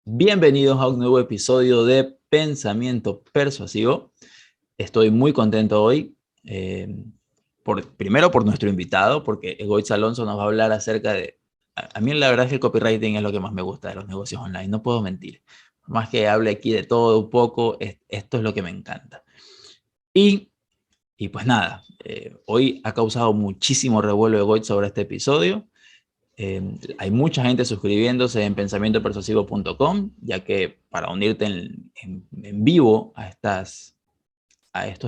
Bienvenidos a un nuevo episodio de Pensamiento Persuasivo. Estoy muy contento hoy, primero por nuestro invitado, porque Egoitz Alonso nos va a hablar acerca de... A mí la verdad es que el copywriting es lo que más me gusta de los negocios online, no puedo mentir. Más que hable aquí de todo un poco, esto es lo que me encanta. Y pues nada, hoy ha causado muchísimo revuelo Egoitz sobre este episodio. Hay mucha gente suscribiéndose en pensamientopersuasivo.com, ya que para unirte en vivo a estos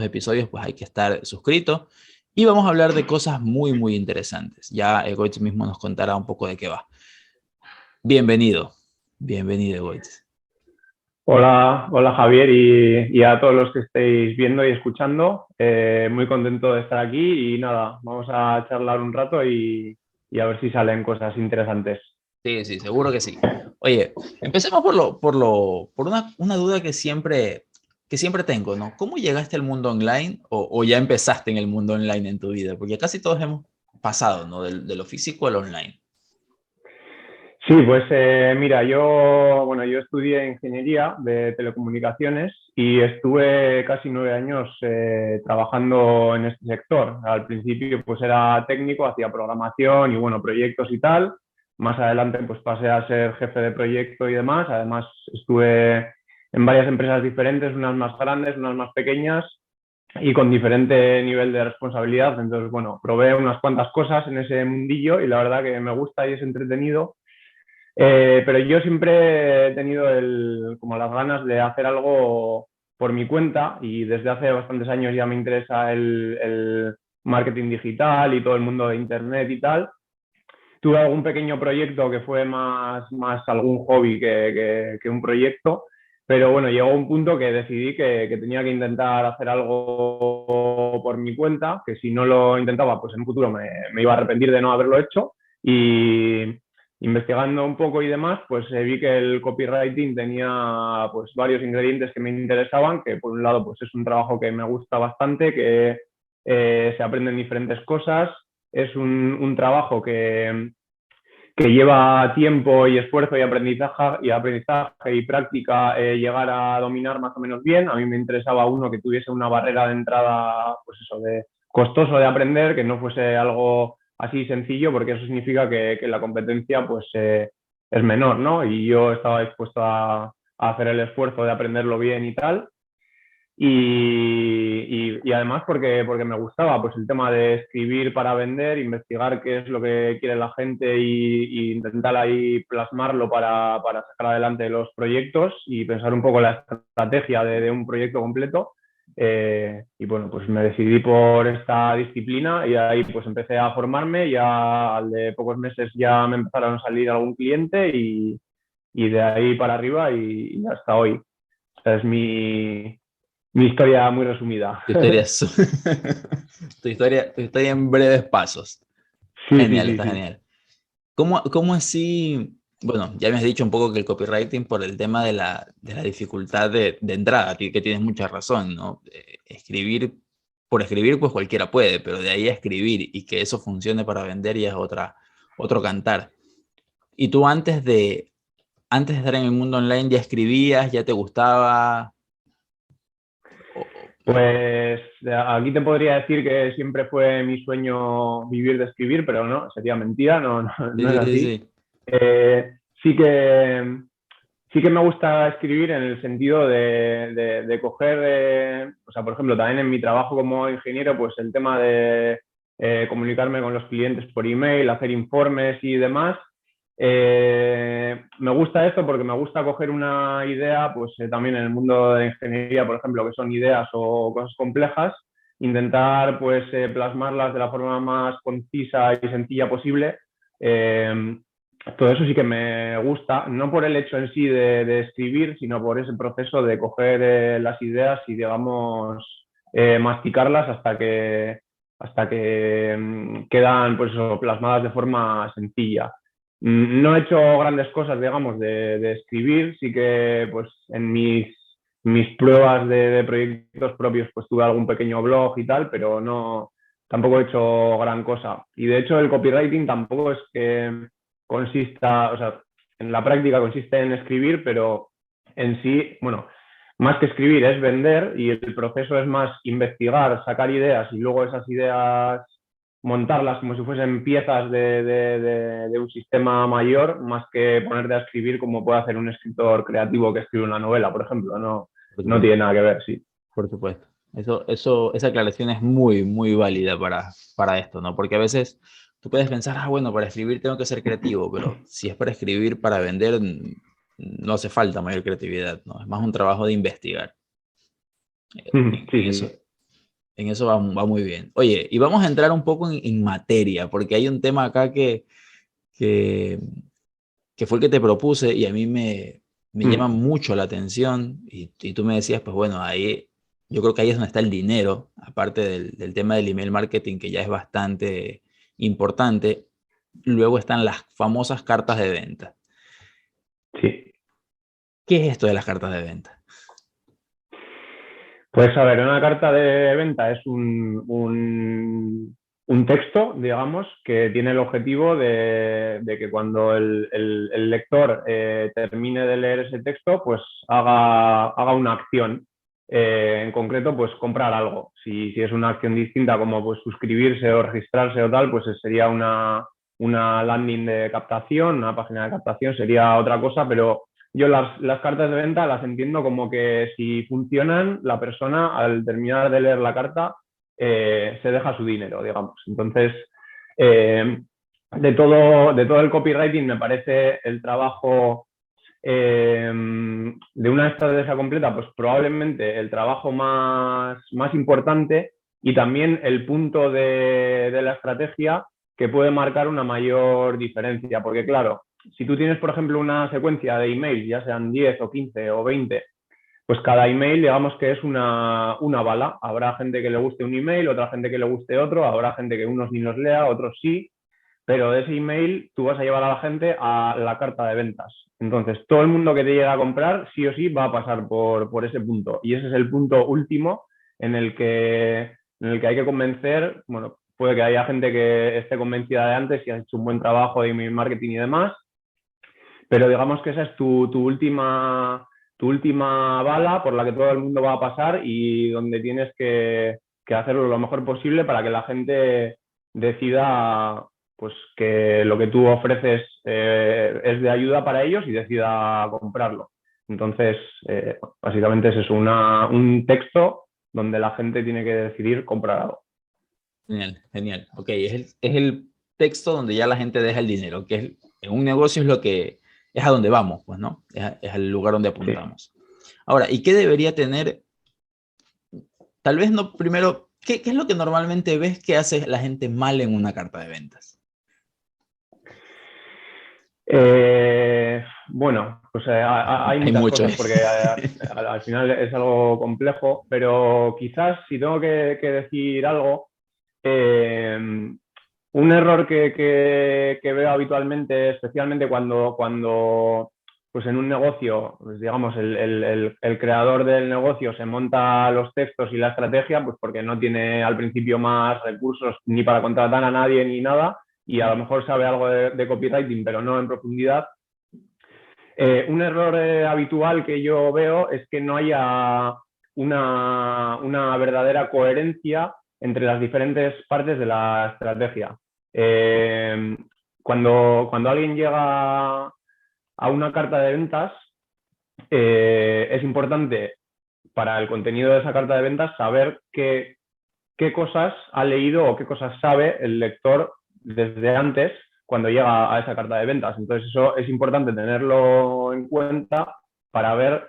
episodios, pues hay que estar suscrito. Y vamos a hablar de cosas muy interesantes. Ya Egoitz mismo nos contará un poco de qué va. Bienvenido, bienvenido Egoitz. Hola Javier y a todos los que estéis viendo y escuchando. Muy contento de estar aquí y nada, vamos a charlar un rato y a ver si salen cosas interesantes. Sí, seguro que sí. Oye, empecemos por una duda que siempre tengo, ¿no? ¿Cómo llegaste al mundo online o ya empezaste en el mundo online en tu vida? Porque casi todos hemos pasado, ¿no? De lo físico al online. Sí, pues mira, yo estudié ingeniería de telecomunicaciones y estuve casi 9 años trabajando en este sector. Al principio pues era técnico, hacía programación y bueno, proyectos y tal. Más adelante pues pasé a ser jefe de proyecto y demás. Además estuve en varias empresas diferentes, unas más grandes, unas más pequeñas y con diferente nivel de responsabilidad. Entonces, bueno, probé unas cuantas cosas en ese mundillo y la verdad que me gusta y es entretenido. Pero yo siempre he tenido como las ganas de hacer algo por mi cuenta y desde hace bastantes años ya me interesa el marketing digital y todo el mundo de Internet y tal. Tuve algún pequeño proyecto que fue más algún hobby que un proyecto, pero bueno, llegó un punto que decidí que tenía que intentar hacer algo por mi cuenta, que si no lo intentaba, pues en un futuro me iba a arrepentir de no haberlo hecho. Y investigando un poco y demás, pues vi que el copywriting tenía pues varios ingredientes que me interesaban, que por un lado pues es un trabajo que me gusta bastante, que se aprenden diferentes cosas, es un trabajo que lleva tiempo y esfuerzo y aprendizaje y práctica llegar a dominar más o menos bien. A mí me interesaba uno que tuviese una barrera de entrada, pues eso, de costoso de aprender, que no fuese algo así sencillo, porque eso significa que la competencia pues es menor, ¿no? Y yo estaba dispuesto a hacer el esfuerzo de aprenderlo bien y tal. Y además porque me gustaba pues el tema de escribir para vender, investigar qué es lo que quiere la gente y intentar ahí plasmarlo para sacar adelante los proyectos y pensar un poco la estrategia de un proyecto completo. Y bueno, pues me decidí por esta disciplina y ahí pues empecé a formarme. Ya al de pocos meses ya me empezaron a salir algún cliente y de ahí para arriba y hasta hoy. Esta es mi historia muy resumida. Tu historia, tu historia en breves pasos. Está Sí, sí, genial, sí, está sí. genial. ¿Cómo así? Bueno, ya me has dicho un poco que el copywriting por el tema de la dificultad de entrada, que tienes mucha razón, ¿no? Escribir, por escribir, pues cualquiera puede, pero de ahí a escribir y que eso funcione para vender ya es otro cantar. ¿Y tú antes de estar en el mundo online ya escribías, ya te gustaba? Pues aquí te podría decir que siempre fue mi sueño vivir de escribir, pero no, sería mentira, no es así. Sí. Eh, sí que, sí que me gusta escribir en el sentido de coger, o sea, por ejemplo, también en mi trabajo como ingeniero, pues el tema de comunicarme con los clientes por email, hacer informes y demás. Me gusta esto porque me gusta coger una idea, pues también en el mundo de ingeniería, por ejemplo, que son ideas o cosas complejas, intentar pues plasmarlas de la forma más concisa y sencilla posible. Todo eso sí que me gusta, no por el hecho en sí de escribir, sino por ese proceso de coger las ideas y, digamos, masticarlas hasta que quedan pues, plasmadas de forma sencilla. No he hecho grandes cosas, digamos, de escribir, sí que pues en mis pruebas de proyectos propios pues tuve algún pequeño blog y tal, pero no, tampoco he hecho gran cosa. Y de hecho el copywriting tampoco es que consista, o sea, en la práctica consiste en escribir, pero en sí, bueno, más que escribir es vender y el proceso es más investigar, sacar ideas y luego esas ideas montarlas como si fuesen piezas de un sistema mayor, más que ponerte a escribir como puede hacer un escritor creativo que escribe una novela, por ejemplo. No, Por no supuesto. tiene nada que ver, sí. Por supuesto. Esa aclaración es muy, muy válida para esto, ¿no? Porque a veces tú puedes pensar, bueno, para escribir tengo que ser creativo, pero si es para escribir, para vender, no hace falta mayor creatividad, ¿no? Es más un trabajo de investigar. Sí, En eso, sí. en eso va muy bien. Oye, y vamos a entrar un poco en materia, porque hay un tema acá que, que fue el que te propuse y a mí me llama mucho la atención y tú me decías, pues bueno, ahí yo creo que ahí es donde está el dinero, aparte del tema del email marketing, que ya es bastante importante. Luego están las famosas cartas de venta. Sí. ¿Qué es esto de las cartas de venta? Pues a ver, una carta de venta es un texto, digamos, que tiene el objetivo de que cuando el lector termine de leer ese texto, pues haga una acción. En concreto, pues comprar algo. Si es una acción distinta como pues suscribirse o registrarse o tal, pues sería una landing de captación, una página de captación, sería otra cosa, pero yo las cartas de venta las entiendo como que si funcionan, la persona al terminar de leer la carta se deja su dinero, digamos. Entonces, eh, de todo el copywriting me parece el trabajo de una estrategia completa, pues probablemente el trabajo más importante y también el punto de la estrategia que puede marcar una mayor diferencia. Porque claro, si tú tienes, por ejemplo, una secuencia de emails, ya sean 10 o 15 o 20, pues cada email, digamos que es una bala. Habrá gente que le guste un email, otra gente que le guste otro, habrá gente que unos ni los lea, otros sí, pero de ese email tú vas a llevar a la gente a la carta de ventas. Entonces, todo el mundo que te llega a comprar, sí o sí, va a pasar por ese punto. Y ese es el punto último en el que hay que convencer, bueno, puede que haya gente que esté convencida de antes y has hecho un buen trabajo de email marketing y demás, pero digamos que esa es tu última bala por la que todo el mundo va a pasar y donde tienes que hacerlo lo mejor posible para que la gente decida pues que lo que tú ofreces es de ayuda para ellos y decida comprarlo. Entonces, básicamente es eso, un texto donde la gente tiene que decidir comprar algo. Genial, genial. Ok, es el texto donde ya la gente deja el dinero, que en un negocio es lo que es a donde vamos, pues, ¿no? Es al lugar donde Sí. apuntamos. Ahora, ¿y qué debería tener? Tal vez no, primero, ¿qué es lo que normalmente ves que hace la gente mal en una carta de ventas? Bueno, pues hay Hay muchas mucho. cosas porque al final es algo complejo, pero quizás si tengo que decir algo, eh, un error que veo habitualmente, especialmente cuando pues en un negocio, pues digamos, el creador del negocio se monta los textos y la estrategia, pues porque no tiene al principio más recursos ni para contratar a nadie ni nada, y a lo mejor sabe algo de copywriting, pero no en profundidad. Un error habitual que yo veo es que no haya una verdadera coherencia entre las diferentes partes de la estrategia. Eh, cuando alguien llega a una carta de ventas, es importante para el contenido de esa carta de ventas saber qué cosas ha leído o qué cosas sabe el lector desde antes cuando llega a esa carta de ventas. Entonces eso es importante tenerlo en cuenta para ver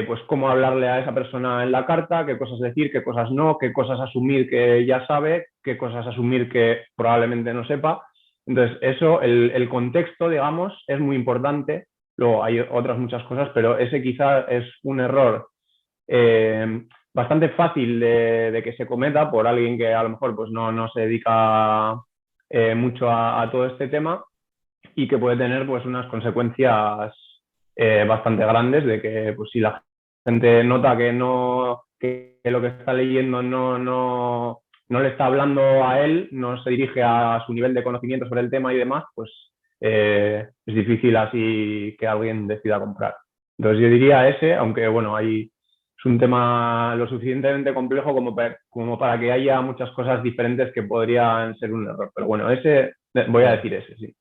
pues cómo hablarle a esa persona en la carta, qué cosas decir, qué cosas no, qué cosas asumir que ya sabe, qué cosas asumir que probablemente no sepa. Entonces eso, el contexto, digamos, es muy importante. Luego hay otras muchas cosas, pero ese quizá es un error bastante fácil de que se cometa por alguien que a lo mejor pues no se dedica mucho a todo este tema y que puede tener pues unas consecuencias bastante grandes de que pues si la gente nota que lo que está leyendo no le está hablando a él, no se dirige a su nivel de conocimiento sobre el tema y demás, pues es difícil así que alguien decida comprar. Entonces yo diría ese, aunque bueno, es un tema lo suficientemente complejo como para que haya muchas cosas diferentes que podrían ser un error. Pero bueno, ese, voy a Claro. decir ese, sí.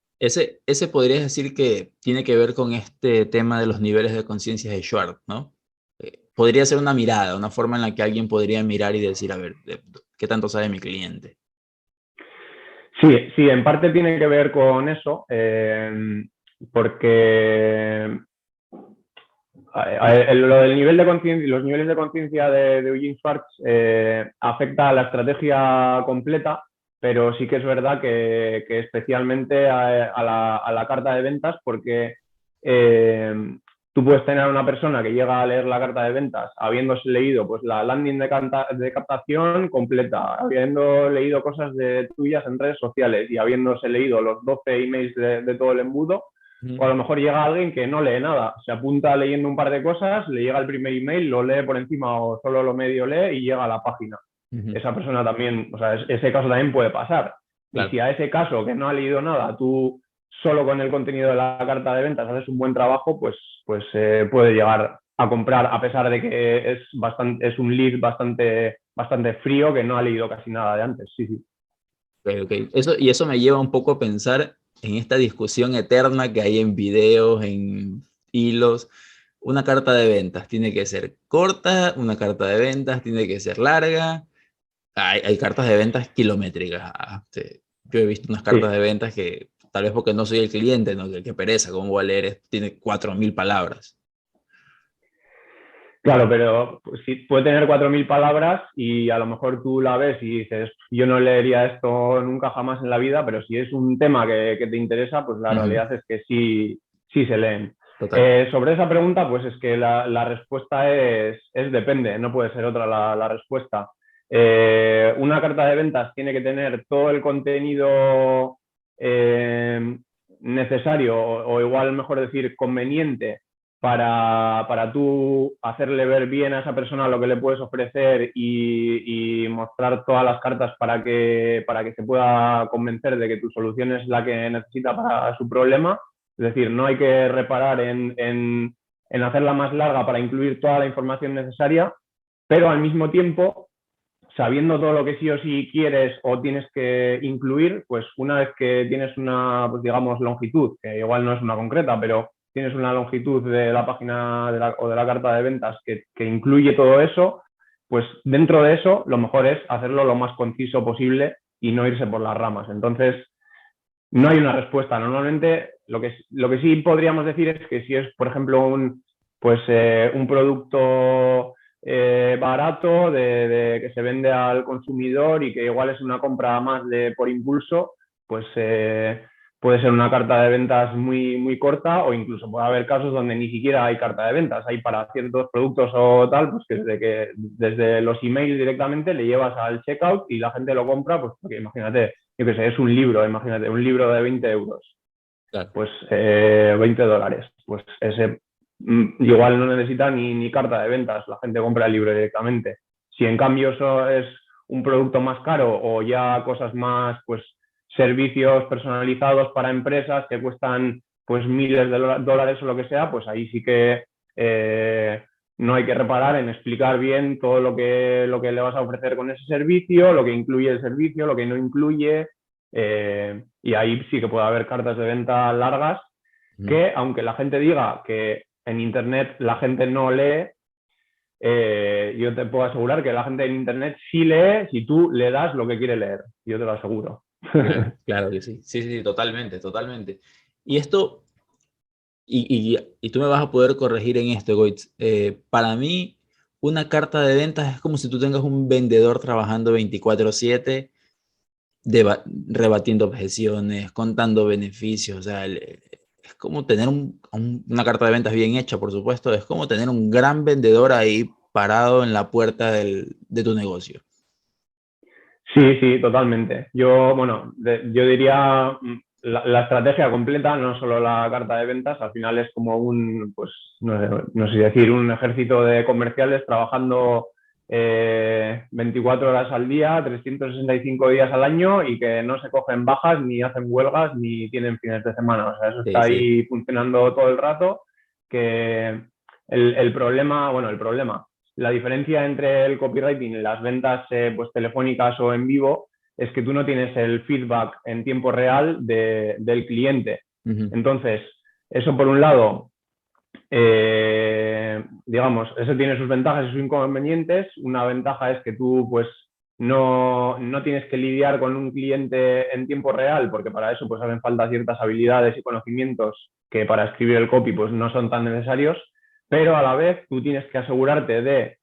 Ese podrías decir que tiene que ver con este tema de los niveles de conciencia de Schwartz, ¿no? Podría ser una mirada, una forma en la que alguien podría mirar y decir, a ver, ¿qué tanto sabe mi cliente? Sí, sí, en parte tiene que ver con eso, porque lo del nivel de conciencia, los niveles de conciencia de Eugene Schwartz afecta a la estrategia completa, pero sí que es verdad que especialmente a la carta de ventas, porque tú puedes tener a una persona que llega a leer la carta de ventas habiéndose leído pues, la landing de captación completa, habiendo leído cosas tuyas en redes sociales y habiéndose leído los 12 emails de todo el embudo. O a lo mejor llega alguien que no lee nada, se apunta leyendo un par de cosas, le llega el primer email, lo lee por encima o solo lo medio lee y llega a la página. Ujú. Esa persona también, o sea, ese caso también puede pasar. Y Claro. si a ese caso que no ha leído nada, tú solo con el contenido de la carta de ventas haces un buen trabajo, pues puede llegar a comprar, a pesar de que es un lead bastante frío que no ha leído casi nada de antes. Sí, sí. Ok, ok. Eso me lleva un poco a pensar en esta discusión eterna que hay en videos, en hilos. Una carta de ventas tiene que ser corta, una carta de ventas tiene que ser larga. Hay cartas de ventas kilométricas. Sí. Yo he visto unas cartas Sí. de ventas que, tal vez porque no soy el cliente, ¿no? Que pereza, ¿cómo voy a leer esto? Tiene 4.000 palabras. Claro, pero pues, sí, puede tener 4.000 palabras y a lo mejor tú la ves y dices, yo no leería esto nunca jamás en la vida, pero si es un tema que te interesa, pues la Ujú. realidad es que sí, sí se leen. Total. Sobre esa pregunta, pues es que la respuesta es depende, no puede ser otra la respuesta. Una carta de ventas tiene que tener todo el contenido necesario o igual, mejor decir, conveniente para tú hacerle ver bien a esa persona lo que le puedes ofrecer y mostrar todas las cartas para que se pueda convencer de que tu solución es la que necesita para su problema. Es decir, no hay que reparar en hacerla más larga para incluir toda la información necesaria, pero al mismo tiempo, sabiendo todo lo que sí o sí quieres o tienes que incluir, pues una vez que tienes una, pues digamos, longitud, que igual no es una concreta, pero tienes una longitud de la página o de la carta de ventas que incluye todo eso, pues dentro de eso lo mejor es hacerlo lo más conciso posible y no irse por las ramas. Entonces, no hay una respuesta. Normalmente lo que sí podríamos decir es que si es, por ejemplo, un producto barato que se vende al consumidor y que igual es una compra más por impulso, pues puede ser una carta de ventas muy corta o incluso puede haber casos donde ni siquiera hay carta de ventas. Hay para ciertos productos o tal, pues que desde los emails directamente le llevas al checkout y la gente lo compra, pues porque imagínate, yo qué sé, es un libro, imagínate, un libro de 20 euros, Claro. pues $20. Pues ese igual no necesita ni carta de ventas, la gente compra el libro directamente. Si en cambio eso es un producto más caro o ya cosas más, pues servicios personalizados para empresas que cuestan pues miles de dólares o lo que sea, pues ahí sí que no hay que reparar en explicar bien todo lo que le vas a ofrecer con ese servicio, lo que incluye el servicio, lo que no incluye, y ahí sí que puede haber cartas de venta largas Ujú. que, aunque la gente diga que en Internet la gente no lee, yo te puedo asegurar que la gente en Internet sí lee si tú le das lo que quiere leer. Yo te lo aseguro. Claro, claro que sí. Sí, sí, sí, totalmente, totalmente. Y esto, y tú me vas a poder corregir en esto, Goitz. Para mí, una carta de ventas es como si tú tengas un vendedor trabajando 24/7, rebatiendo objeciones, contando beneficios. O sea, es como tener una carta de ventas bien hecha, por supuesto. Es como tener un gran vendedor ahí parado en la puerta de tu negocio. Sí, sí, totalmente. Yo diría la estrategia completa, no solo la carta de ventas, al final es como pues, no sé si decir, un ejército de comerciales trabajando 24 horas al día, 365 días al año y que no se cogen bajas, ni hacen huelgas, ni tienen fines de semana. O sea, eso está Sí, sí. ahí funcionando todo el rato. Que el problema, bueno, el problema, la diferencia entre el copywriting y las ventas pues, telefónicas o en vivo es que tú no tienes el feedback en tiempo real del cliente. Ujú. Entonces, eso por un lado, digamos, eso tiene sus ventajas y sus inconvenientes. Una ventaja es que tú, pues, no tienes que lidiar con un cliente en tiempo real, porque para eso pues hacen falta ciertas habilidades y conocimientos que para escribir el copy pues no son tan necesarios, pero a la vez tú tienes que asegurarte de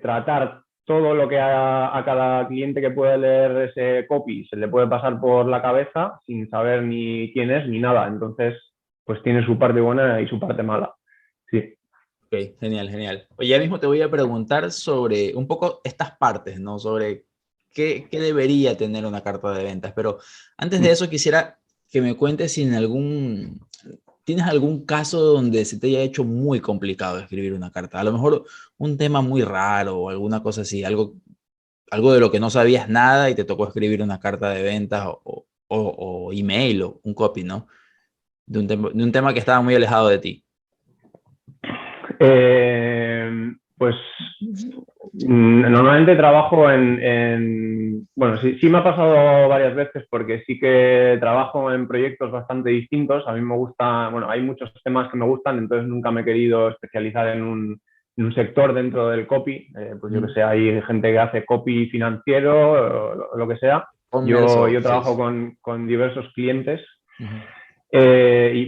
tratar todo lo que a cada cliente que puede leer ese copy se le puede pasar por la cabeza sin saber ni quién es ni nada. Entonces, pues tiene su parte buena y su parte mala. Sí. Ok, genial, genial. Oye, ya mismo te voy a preguntar sobre un poco estas partes, ¿no? Sobre qué debería tener una carta de ventas. Pero antes de eso quisiera que me cuentes si tienes algún caso donde se te haya hecho muy complicado escribir una carta. A lo mejor un tema muy raro o alguna cosa así, algo de lo que no sabías nada y te tocó escribir una carta de ventas o email o un copy, ¿no? De un tema que estaba muy alejado de ti. Pues normalmente trabajo bueno, sí, sí me ha pasado varias veces porque sí que trabajo en proyectos bastante distintos. A mí me gusta, bueno, hay muchos temas que me gustan, entonces nunca me he querido especializar en un sector dentro del copy. Pues yo que Ujú. sé, hay gente que hace copy financiero o lo que sea. Commerce Yo o sí. trabajo con diversos clientes. Ujú.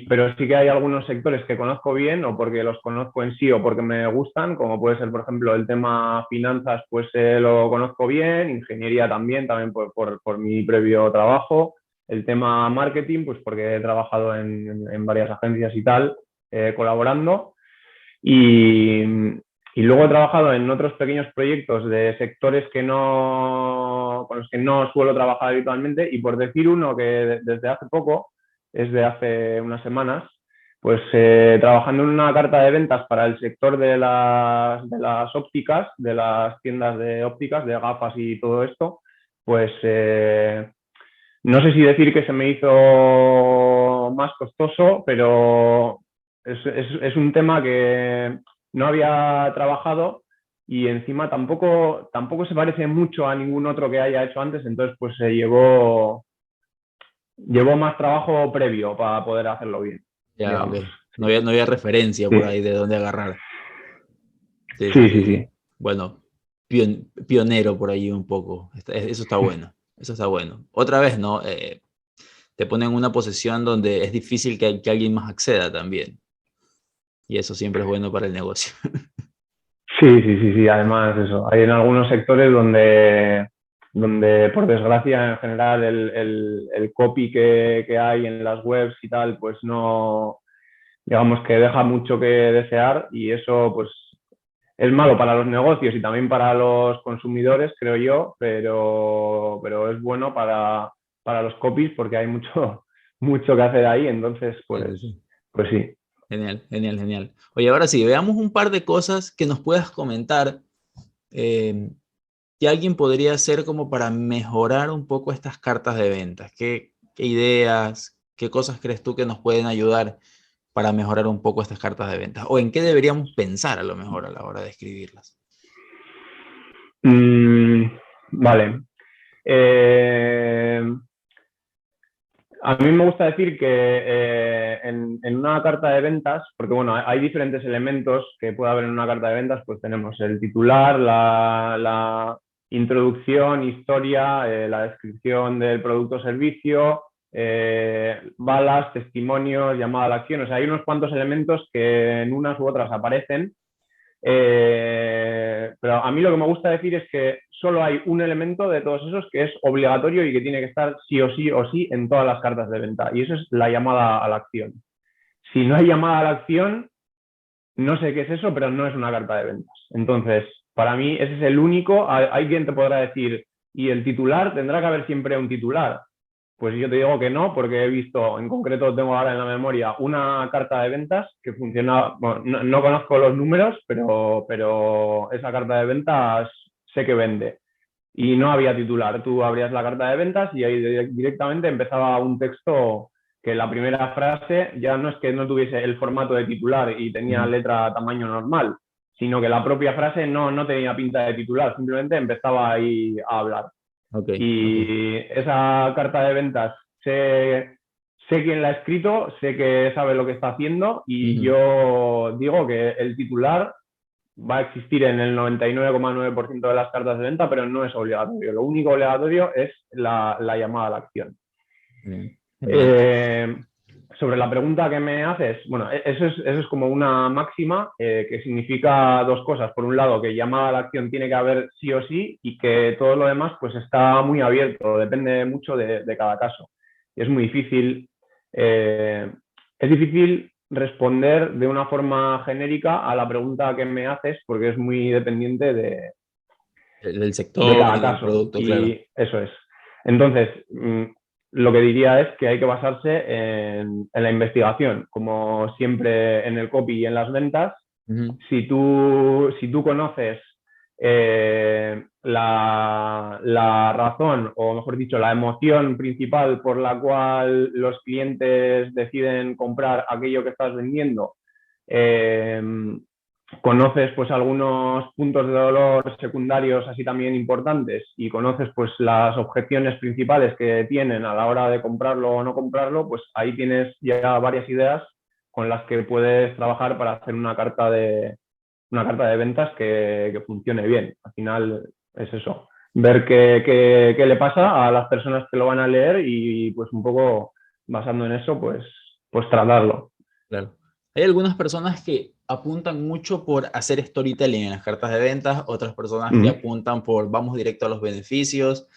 Pero sí que hay algunos sectores que conozco bien o porque los conozco en sí o porque me gustan, como puede ser, por ejemplo, el tema finanzas, pues lo conozco bien, ingeniería también por mi previo trabajo, el tema marketing, pues porque he trabajado en varias agencias y tal, colaborando. Y, y luego he trabajado en otros pequeños proyectos de sectores con los que no suelo trabajar habitualmente. Y por decir uno que desde hace poco, es de hace unas semanas, pues trabajando en una carta de ventas para el sector de las ópticas, de las tiendas de ópticas, de gafas y todo esto, pues no sé si decir que se me hizo más costoso, pero es un tema que no había trabajado y encima tampoco se parece mucho a ningún otro que haya hecho antes, entonces pues se llevó más trabajo previo para poder hacerlo bien, Ya, ok. digamos. No había referencia por Sí, ahí de dónde agarrar. Sí, sí, sí, sí, sí. sí. Bueno, pionero por ahí un poco. Eso está bueno. Eso está bueno. Otra vez, ¿no? Te ponen en una posición donde es difícil que alguien más acceda también. Y eso siempre es bueno para el negocio. Sí, sí, sí, sí. Además, eso. Hay en algunos sectores donde por desgracia, en general, el copy que hay en las webs y tal, pues no, digamos que deja mucho que desear y eso, pues, es malo para los negocios y también para los consumidores, creo yo, pero es bueno para los copies porque hay mucho, mucho que hacer ahí. Entonces, Sí, pues, sí, sí. pues sí. Genial, genial, genial. Oye, ahora sí, veamos un par de cosas que nos puedas comentar. eh, que alguien podría hacer como para mejorar un poco estas cartas de ventas? ¿Qué ideas, qué cosas crees tú que nos pueden ayudar para mejorar un poco estas cartas de ventas? ¿O en qué deberíamos pensar a lo mejor a la hora de escribirlas? Mm, vale. Eh, a mí me gusta decir que en una carta de ventas, porque bueno, hay diferentes elementos que puede haber en una carta de ventas, pues tenemos el titular, la introducción, historia, la descripción del producto o servicio, balas, testimonios, llamada a la acción. O sea, hay unos cuantos elementos que en unas u otras aparecen, pero a mí lo que me gusta decir es que solo hay un elemento de todos esos que es obligatorio y que tiene que estar sí o sí en todas las cartas de venta. Y eso es la llamada a la acción. Si no hay llamada a la acción, no sé qué es eso, pero no es una carta de ventas. Entonces, para mí ese es el único. Hay quien te podrá decir, y el titular tendrá que haber siempre un titular. Pues yo te digo que no, porque he visto, en concreto tengo ahora en la memoria una carta de ventas que funcionaba, bueno, no conozco los números, pero esa carta de ventas sé que vende. Y no había titular, tú abrías la carta de ventas y ahí directamente empezaba un texto que la primera frase ya no es que no tuviese el formato de titular y tenía letra tamaño normal, sino que la propia frase no tenía pinta de titular, simplemente empezaba ahí a hablar. Okay, okay. Y esa carta de ventas sé quién la ha escrito, sé que sabe lo que está haciendo y Ujú. yo digo que el titular va a existir en el 99,9% de las cartas de venta, pero no es obligatorio. Lo único obligatorio es la llamada a la acción. Bien, genial. Eh, Sobre la pregunta que me haces, bueno, eso es como una máxima que significa dos cosas. Por un lado, que llamada a la acción tiene que haber sí o sí y que todo lo demás pues está muy abierto, depende mucho de cada caso. Y eh, es difícil responder de una forma genérica a la pregunta que me haces porque es muy dependiente Del de sector cada y del caso. producto, claro. Y eso es. Entonces, lo que diría es que hay que basarse en la investigación. Como siempre en el copy y en las ventas, Ujú. si tú conoces la razón, o mejor dicho, la emoción principal por la cual los clientes deciden comprar aquello que estás vendiendo, eh, conoces pues algunos puntos de dolor secundarios así también importantes y conoces pues las objeciones principales que tienen a la hora de comprarlo o no comprarlo, pues ahí tienes ya varias ideas con las que puedes trabajar para hacer una carta de ventas que funcione bien. Al final es eso, ver qué le pasa a las personas que lo van a leer y pues un poco basando en eso, pues tratarlo. Claro. Hay algunas personas que apuntan mucho por hacer storytelling en las cartas de ventas, otras personas que Mm. apuntan por vamos directo a los beneficios.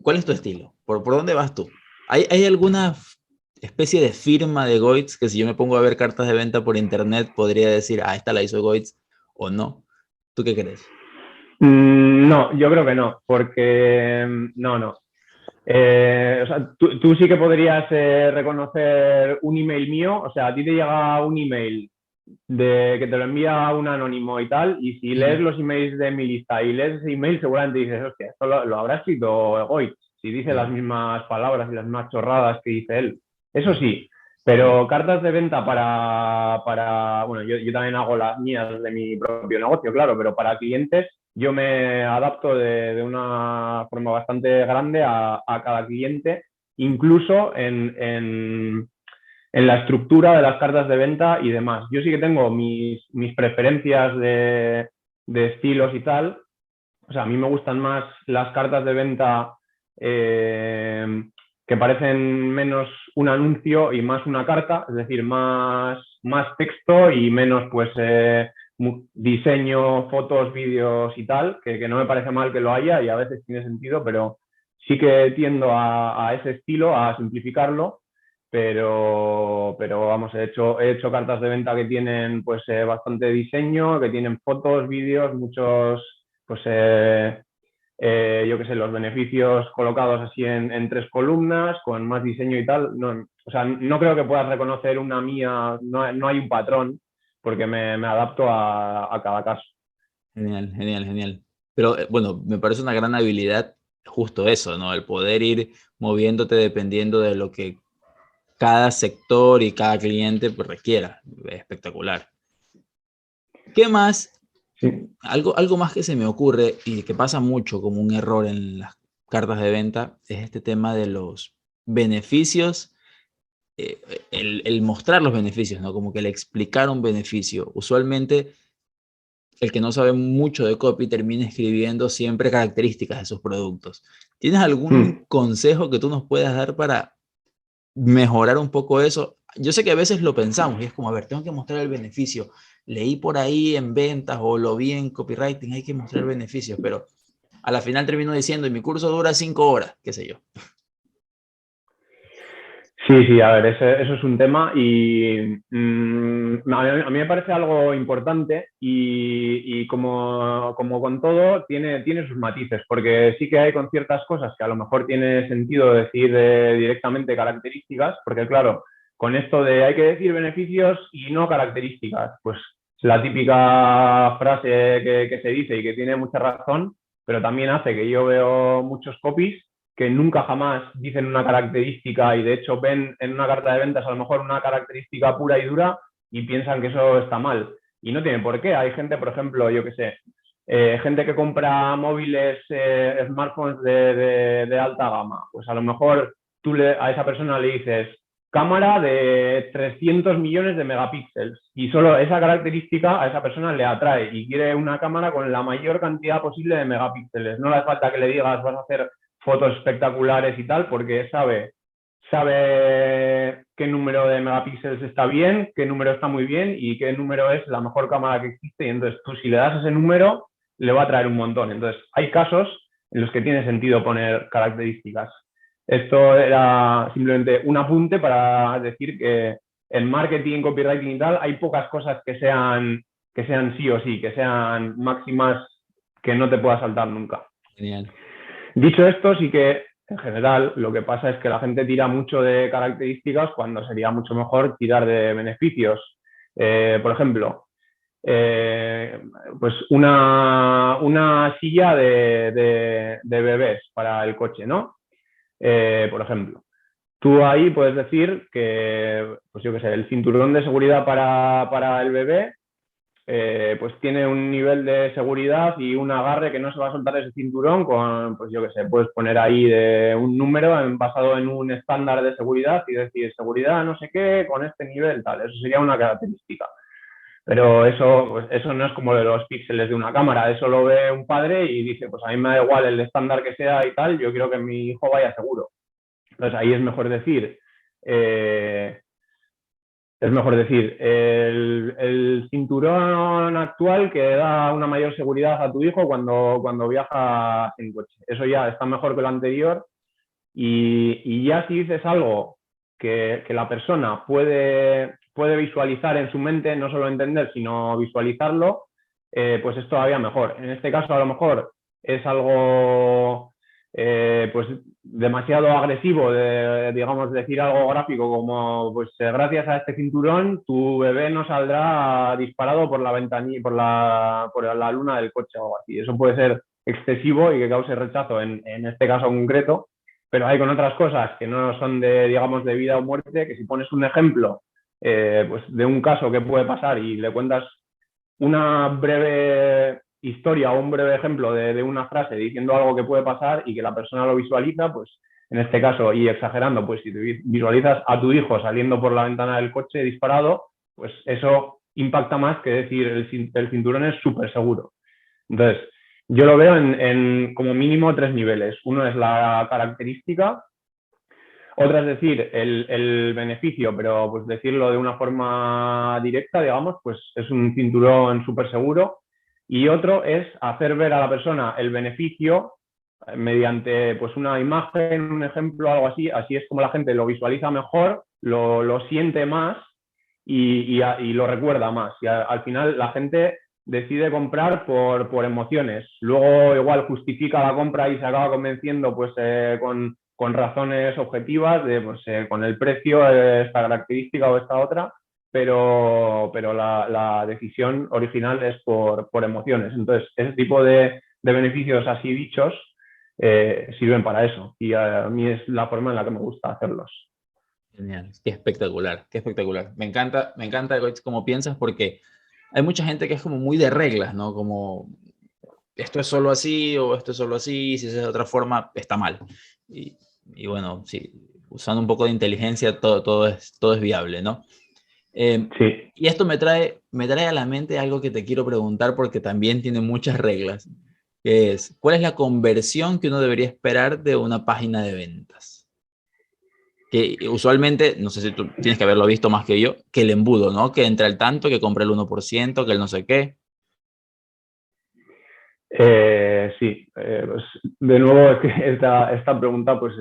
¿Cuál es tu estilo? ¿Por dónde vas tú? ¿Hay alguna especie de firma de Goitz que si yo me pongo a ver cartas de venta por internet podría decir, ah, esta la hizo Goitz o no? ¿Tú qué crees? No, yo creo que no, porque no. O sea, tú sí que podrías reconocer un email mío, o sea, a ti te llega un email de que te lo envía un anónimo y tal, y si lees Ujú. los emails de mi lista y lees ese email, seguramente dices, hostia, esto lo habrá escrito hoy, si dice las Claro, mismas palabras y las mismas chorradas que dice él. Eso claro. sí, pero cartas de venta bueno, yo también hago las mías de mi propio negocio, claro, pero para clientes yo me adapto de una forma bastante grande a cada cliente, incluso en la estructura de las cartas de venta y demás. Yo sí que tengo mis preferencias de estilos y tal. O sea, a mí me gustan más las cartas de venta que parecen menos un anuncio y más una carta, es decir, más texto y menos pues diseño, fotos, vídeos y tal, que no me parece mal que lo haya y a veces tiene sentido, pero sí que tiendo a ese estilo, a simplificarlo, pero vamos, he hecho cartas de venta que tienen pues bastante diseño, que tienen fotos, vídeos, muchos, pues yo qué sé, los beneficios colocados así en tres columnas, con más diseño y tal. No, o sea, no creo que puedas reconocer una mía, no hay un patrón, porque me adapto a cada caso. Genial, genial, genial. Pero bueno, me parece una gran habilidad justo eso, ¿no? El poder ir moviéndote dependiendo de lo que cada sector y cada cliente pues, requiera. Espectacular. ¿Qué más? Sí. Algo más que se me ocurre y que pasa mucho como un error en las cartas de venta es este tema de los beneficios, el mostrar los beneficios, ¿no? Como que el explicar un beneficio. Usualmente el que no sabe mucho de copy termina escribiendo siempre características de sus productos. ¿Tienes algún Mm. consejo que tú nos puedas dar para mejorar un poco eso? Yo sé que a veces lo pensamos y es como, a ver, tengo que mostrar el beneficio. Leí por ahí en ventas o lo vi en copywriting, hay que mostrar beneficios, pero a la final termino diciendo, y mi curso dura 5 horas, qué sé yo. Sí, sí, a ver, eso es un tema y a mí me parece algo importante y como con todo tiene sus matices, porque sí que hay con ciertas cosas que a lo mejor tiene sentido decir directamente características, porque claro, con esto de hay que decir beneficios y no características, pues es la típica frase que se dice y que tiene mucha razón, pero también hace que yo veo muchos copies que nunca jamás dicen una característica y de hecho ven en una carta de ventas a lo mejor una característica pura y dura y piensan que eso está mal. Y no tiene por qué. Hay gente, por ejemplo, yo qué sé, gente que compra móviles, smartphones de alta gama. Pues a lo mejor a esa persona le dices cámara de 300 millones de megapíxeles y solo esa característica a esa persona le atrae y quiere una cámara con la mayor cantidad posible de megapíxeles. No le hace falta que le digas vas a hacer fotos espectaculares y tal, porque sabe qué número de megapíxeles está bien, qué número está muy bien y qué número es la mejor cámara que existe. Y entonces tú si le das ese número, le va a traer un montón. Entonces hay casos en los que tiene sentido poner características. Esto era simplemente un apunte para decir que en marketing, copywriting y tal, hay pocas cosas que sean sí o sí, que sean máximas que no te puedas saltar nunca. Genial. Dicho esto, sí que en general lo que pasa es que la gente tira mucho de características cuando sería mucho mejor tirar de beneficios. Por ejemplo, eh, pues una silla de bebés para el coche, ¿no? Por ejemplo, tú ahí puedes decir que, pues yo qué sé, el cinturón de seguridad para el bebé pues tiene un nivel de seguridad y un agarre que no se va a soltar ese cinturón con, pues yo qué sé, puedes poner ahí un número basado en un estándar de seguridad y decir seguridad no sé qué con este nivel, tal. Eso sería una característica. Pero eso, pues eso no es como de los píxeles de una cámara. Eso lo ve un padre y dice, pues a mí me da igual el estándar que sea y tal, yo quiero que mi hijo vaya seguro. Entonces ahí es mejor decir, el cinturón actual que da una mayor seguridad a tu hijo cuando viaja en coche. Eso ya está mejor que lo anterior. Y ya si dices algo que la persona puede visualizar en su mente, no solo entender, sino visualizarlo, pues es todavía mejor. En este caso, a lo mejor es algo pues demasiado agresivo de, digamos, decir algo gráfico como, pues gracias a este cinturón, tu bebé no saldrá disparado por la ventanilla, por la luna del coche o algo así. Eso puede ser excesivo y que cause rechazo en este caso concreto, pero hay con otras cosas que no son de, digamos, de vida o muerte, que si pones un ejemplo pues de un caso que puede pasar y le cuentas una breve historia o un breve ejemplo de una frase diciendo algo que puede pasar y que la persona lo visualiza, pues en este caso, y exagerando, pues si visualizas a tu hijo saliendo por la ventana del coche disparado, pues eso impacta más que decir el cinturón es súper seguro. Entonces, yo lo veo en como mínimo tres niveles. Uno es la característica, otra es decir, el beneficio, pero pues decirlo de una forma directa, digamos, pues es un cinturón súper seguro. Y otro es hacer ver a la persona el beneficio mediante pues una imagen, un ejemplo, algo así. Así es como la gente lo visualiza mejor, lo siente más y lo recuerda más. Y al final la gente decide comprar por emociones. Luego igual justifica la compra y se acaba convenciendo pues con razones objetivas de pues, con el precio, esta característica o esta otra, pero la decisión original es por emociones. Entonces, ese tipo de beneficios así dichos sirven para eso y a mí es la forma en la que me gusta hacerlos. Genial, qué espectacular, qué espectacular. Me encanta cómo piensas porque hay mucha gente que es como muy de reglas, ¿no? Como esto es solo así o esto es solo así, si es de otra forma, está mal. Y, y bueno, sí, usando un poco de inteligencia todo es viable, ¿no? Eh, Sí. y esto me trae a la mente algo que te quiero preguntar porque también tiene muchas reglas, que es, ¿cuál es la conversión que uno debería esperar de una página de ventas? Que usualmente, no sé si tú tienes que haberlo visto más que yo, que el embudo, ¿no? Que entra el tanto, que compra el 1%, que el no sé qué. Sí, pues, de nuevo es que esta pregunta pues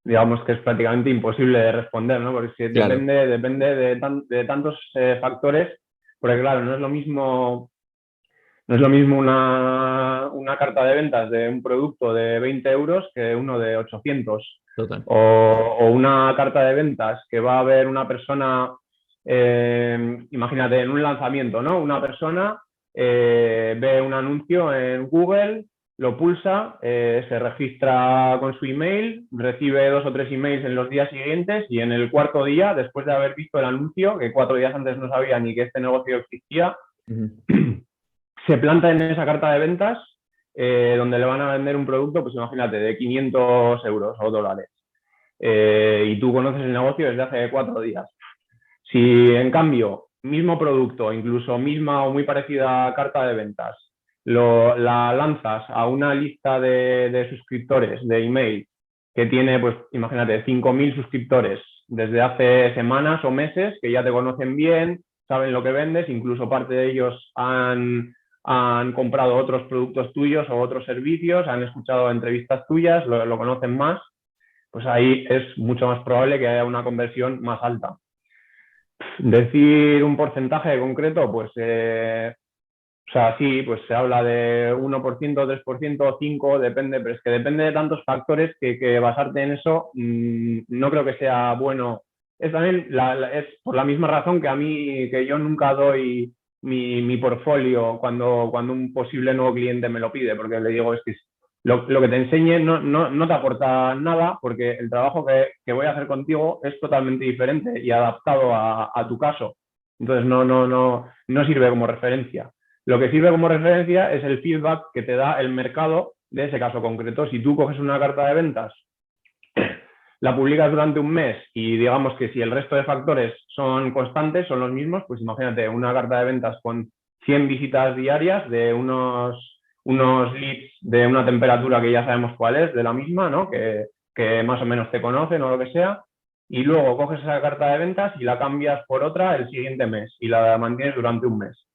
digamos que es prácticamente imposible de responder, ¿no? Porque si Claro, depende de tantos factores, porque claro, no es lo mismo una carta de ventas de un producto de 20 euros que uno de 800. total. O una carta de ventas que va a ver una persona, imagínate, en un lanzamiento, ¿no? Una persona ve un anuncio en Google, lo pulsa, se registra con su email, recibe 2 o 3 emails en los días siguientes y en el cuarto día, después de haber visto el anuncio, que 4 días antes no sabía ni que este negocio existía, Ujú. se planta en esa carta de ventas donde le van a vender un producto, pues imagínate, de 500 euros o dólares. Y tú conoces el negocio desde hace 4 días. Si en cambio, mismo producto, incluso misma o muy parecida carta de ventas, la lanzas a una lista de suscriptores de email que tiene, pues imagínate, 5.000 suscriptores desde hace semanas o meses que ya te conocen bien, saben lo que vendes, incluso parte de ellos han comprado otros productos tuyos o otros servicios, han escuchado entrevistas tuyas, lo conocen más, pues ahí es mucho más probable que haya una conversión más alta. Decir un porcentaje concreto, pues, o sea, sí, pues se habla de 1%, 3%, 5%, depende, pero es que depende de tantos factores que basarte en eso no creo que sea bueno. Es también es por la misma razón que a mí, que yo nunca doy mi portfolio cuando un posible nuevo cliente me lo pide, porque le digo, es que lo que te enseñe no te aporta nada, porque el trabajo que voy a hacer contigo es totalmente diferente y adaptado a tu caso. Entonces no sirve como referencia. Lo que sirve como referencia es el feedback que te da el mercado de ese caso concreto. Si tú coges una carta de ventas, la publicas durante un mes y digamos que si el resto de factores son constantes, son los mismos, pues imagínate una carta de ventas con 100 visitas diarias de unos leads de una temperatura que ya sabemos cuál es, de la misma, ¿no? Que más o menos te conocen o lo que sea, y luego coges esa carta de ventas y la cambias por otra el siguiente mes y la mantienes durante un mes.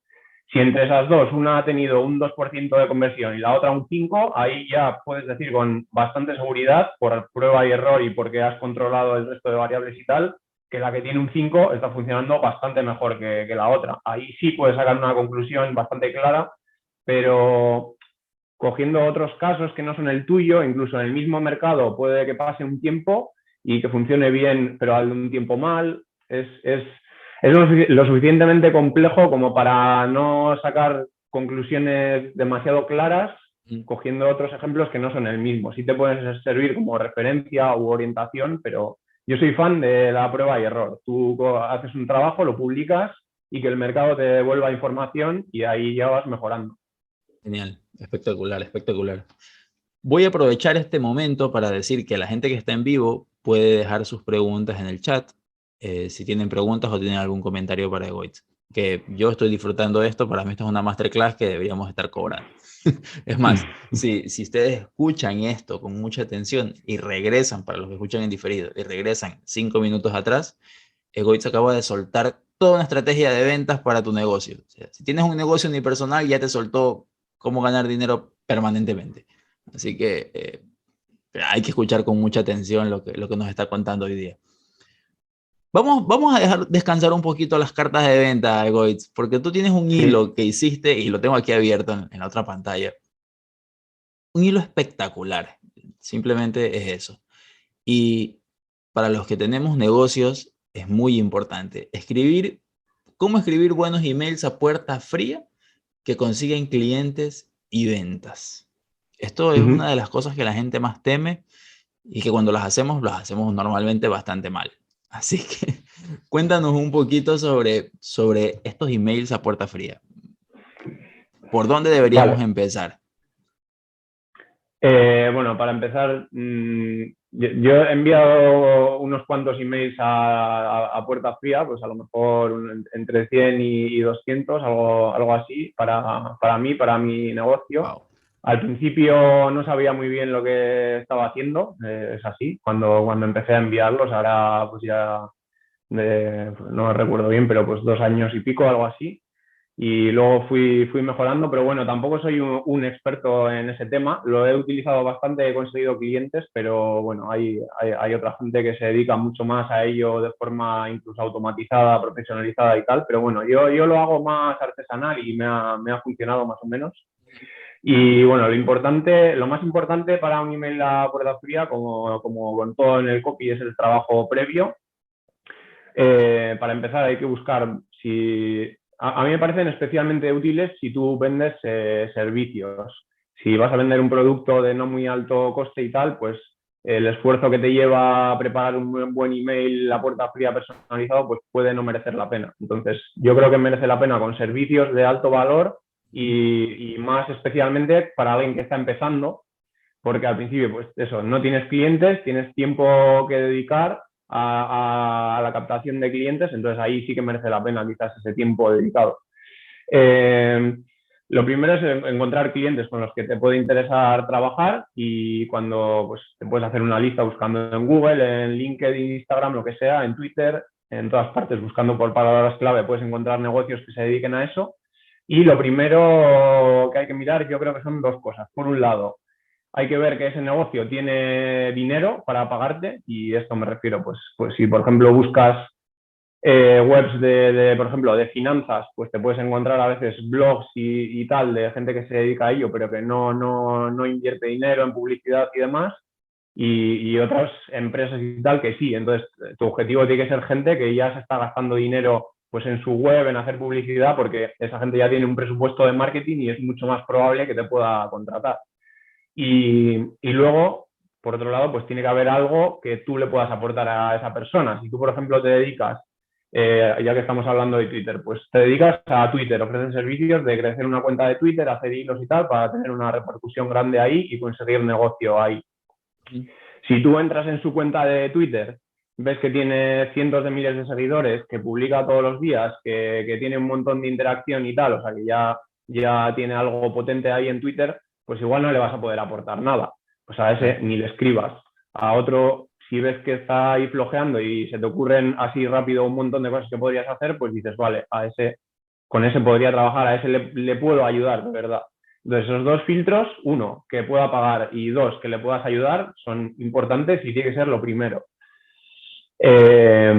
Si entre esas dos una ha tenido un 2% de conversión y la otra un 5%, ahí ya puedes decir con bastante seguridad, por prueba y error y porque has controlado el resto de variables y tal, que la que tiene un 5 está funcionando bastante mejor que la otra. Ahí sí puedes sacar una conclusión bastante clara, pero cogiendo otros casos que no son el tuyo, incluso en el mismo mercado puede que pase un tiempo y que funcione bien, pero al un tiempo mal. Es lo suficientemente complejo como para no sacar conclusiones demasiado claras Mm. cogiendo otros ejemplos que no son el mismo. Sí te pueden servir como referencia u orientación, pero yo soy fan de la prueba y error. Tú haces un trabajo, lo publicas y que el mercado te devuelva información y ahí ya vas mejorando. Genial, espectacular, espectacular. Voy a aprovechar este momento para decir que la gente que está en vivo puede dejar sus preguntas en el chat, si tienen preguntas o tienen algún comentario para Egoitz. Que yo estoy disfrutando de esto, para mí esto es una masterclass que deberíamos estar cobrando. Es más, si ustedes escuchan esto con mucha atención y regresan, para los que escuchan en diferido, y regresan 5 minutos atrás, Egoitz acaba de soltar toda una estrategia de ventas para tu negocio. O sea, si tienes un negocio unipersonal, ya te soltó cómo ganar dinero permanentemente. Así que hay que escuchar con mucha atención lo que nos está contando hoy día. Vamos a dejar descansar un poquito las cartas de venta, Egoitz, porque tú tienes un Sí. hilo que hiciste y lo tengo aquí abierto en la otra pantalla. Un hilo espectacular. Simplemente es eso. Y para los que tenemos negocios es muy importante escribir cómo escribir buenos emails a puerta fría que consiguen clientes y ventas. Esto es una de las cosas que la gente más teme y que cuando las hacemos normalmente bastante mal. Así que cuéntanos un poquito sobre estos emails a puerta fría. ¿Por dónde deberíamos Vale. empezar? Bueno, para empezar, yo he enviado unos cuantos emails a puerta fría, pues a lo mejor entre 100 y 200, algo así, para mí, para mi negocio. Wow. Al principio no sabía muy bien lo que estaba haciendo, es así, cuando empecé a enviarlos, ahora pues ya no recuerdo bien, pero pues 2 años y pico, algo así. y luego fui mejorando, pero bueno, tampoco soy un experto en ese tema. Lo he utilizado bastante, he conseguido clientes, pero bueno, hay otra gente que se dedica mucho más a ello de forma incluso automatizada, profesionalizada y tal, pero bueno, yo lo hago más artesanal y me ha funcionado más o menos. Y bueno, lo más importante para un email a puerta fría, como con todo en el copy, es el trabajo previo. Para empezar, hay que buscar si. A mí me parecen especialmente útiles si tú vendes servicios. Si vas a vender un producto de no muy alto coste y tal, pues el esfuerzo que te lleva a preparar un buen email a puerta fría personalizado, pues puede no merecer la pena. Entonces, yo creo que merece la pena con servicios de alto valor y más especialmente para alguien que está empezando, porque al principio, pues eso, no tienes clientes, tienes tiempo que dedicar a la captación de clientes, entonces ahí sí que merece la pena quizás ese tiempo dedicado. Eh, lo primero es encontrar clientes con los que te puede interesar trabajar y cuando pues, te puedes hacer una lista buscando en Google, en LinkedIn, Instagram, lo que sea, en Twitter, en todas partes, buscando por palabras clave, puedes encontrar negocios que se dediquen a eso. Y lo primero que hay que mirar, yo creo que son dos cosas. Por un lado, hay que ver que ese negocio tiene dinero para pagarte y esto me refiero, pues si por ejemplo buscas webs por ejemplo, de finanzas, pues te puedes encontrar a veces blogs y tal de gente que se dedica a ello, pero que no invierte dinero en publicidad y demás, y otras empresas y tal que sí. Entonces, tu objetivo tiene que ser gente que ya se está gastando dinero pues en su web, en hacer publicidad, porque esa gente ya tiene un presupuesto de marketing y es mucho más probable que te pueda contratar. Y luego, por otro lado, pues tiene que haber algo que tú le puedas aportar a esa persona. Si tú, por ejemplo, te dedicas, ya que estamos hablando de Twitter, pues te dedicas a Twitter, ofreces servicios de crecer una cuenta de Twitter, hacer hilos y tal, para tener una repercusión grande ahí y conseguir negocio ahí. Si tú entras en su cuenta de Twitter, ves que tiene cientos de miles de seguidores, que publica todos los días, que tiene un montón de interacción y tal, o sea que ya tiene algo potente ahí en Twitter, pues igual no le vas a poder aportar nada. Pues a ese ni le escribas. A otro, si ves que está ahí flojeando y se te ocurren así rápido un montón de cosas que podrías hacer, pues dices, vale, con ese podría trabajar, a ese le puedo ayudar, de verdad. Entonces, esos dos filtros, uno, que pueda pagar y dos, que le puedas ayudar, son importantes y tiene que ser lo primero. Eh,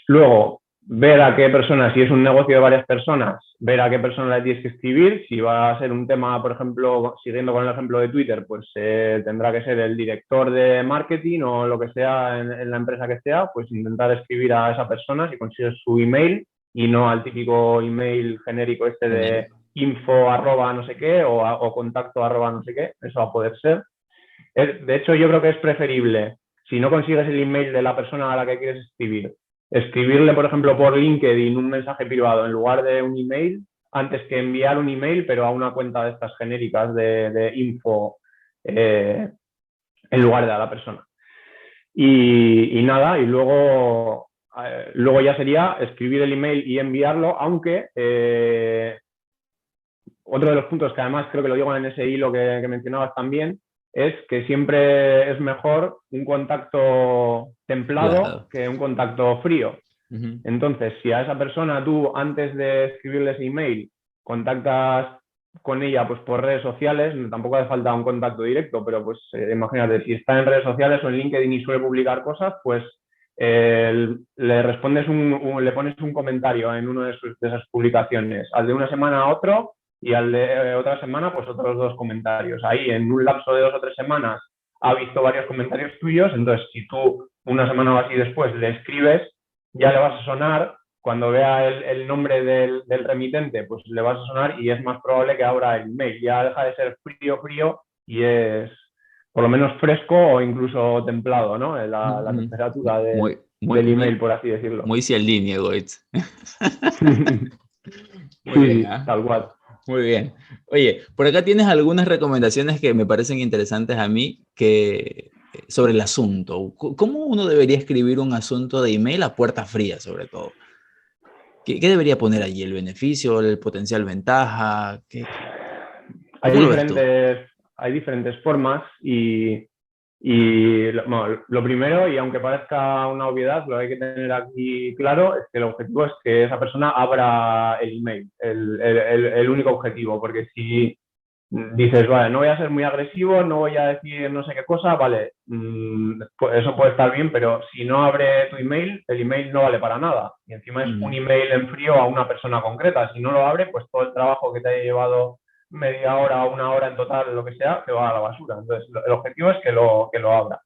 Luego, ver a qué persona, si es un negocio de varias personas, ver a qué persona le tienes que escribir. Si va a ser un tema, por ejemplo, siguiendo con el ejemplo de Twitter, pues tendrá que ser el director de marketing o lo que sea en la empresa que sea, pues intentar escribir a esa persona si consigues su email y no al típico email genérico este de info arroba no sé qué o contacto arroba no sé qué, eso va a poder ser. De hecho, yo creo que es preferible, si no consigues el email de la persona a la que quieres escribir, escribirle, por ejemplo, por LinkedIn un mensaje privado en lugar de un email, antes que enviar un email, pero a una cuenta de estas genéricas de info en lugar de a la persona. Y nada, y luego ya sería escribir el email y enviarlo, aunque otro de los puntos que además creo que lo digo en ese hilo que mencionabas también, es que siempre es mejor un contacto templado Claro. que un contacto frío. Entonces, si a esa persona tú antes de escribirle ese email contactas con ella pues por redes sociales, tampoco hace falta un contacto directo, pero pues imagínate, si está en redes sociales o en LinkedIn y suele publicar cosas, pues le respondes le pones un comentario en una de esas publicaciones, al de una semana a otro y al de otra semana pues otros dos comentarios. Ahí en un lapso de 2 o 3 semanas ha visto varios comentarios tuyos, entonces si tú una semana o así después le escribes, ya le vas a sonar, cuando vea el nombre del remitente, pues le vas a sonar y es más probable que abra el email. Ya deja de ser frío y es por lo menos fresco o incluso templado, ¿no? La temperatura Muy, muy, del email, muy, por así decirlo. muy Cialdini, Goetz. Muy bien, Sí, ¿ah? tal cual. Muy bien. Oye, por acá tienes algunas recomendaciones que me parecen interesantes a mí sobre el asunto. ¿Cómo uno debería escribir un asunto de email a puerta fría, sobre todo? ¿Qué debería poner allí? ¿El beneficio, el potencial ventaja? Hay ¿Cómo lo ves tú? diferentes, hay diferentes formas y Y bueno, lo primero, y aunque parezca una obviedad, lo que hay que tener aquí claro es que el objetivo es que esa persona abra el email, el único objetivo, porque si dices, vale, no voy a ser muy agresivo, no voy a decir no sé qué cosa, vale, pues eso puede estar bien, pero si no abre tu email, el email no vale para nada. Y encima es un email en frío a una persona concreta. Si no lo abre, pues todo el trabajo que te haya llevado media hora o una hora en total, lo que sea, te va a la basura. Entonces, el objetivo es que lo abra.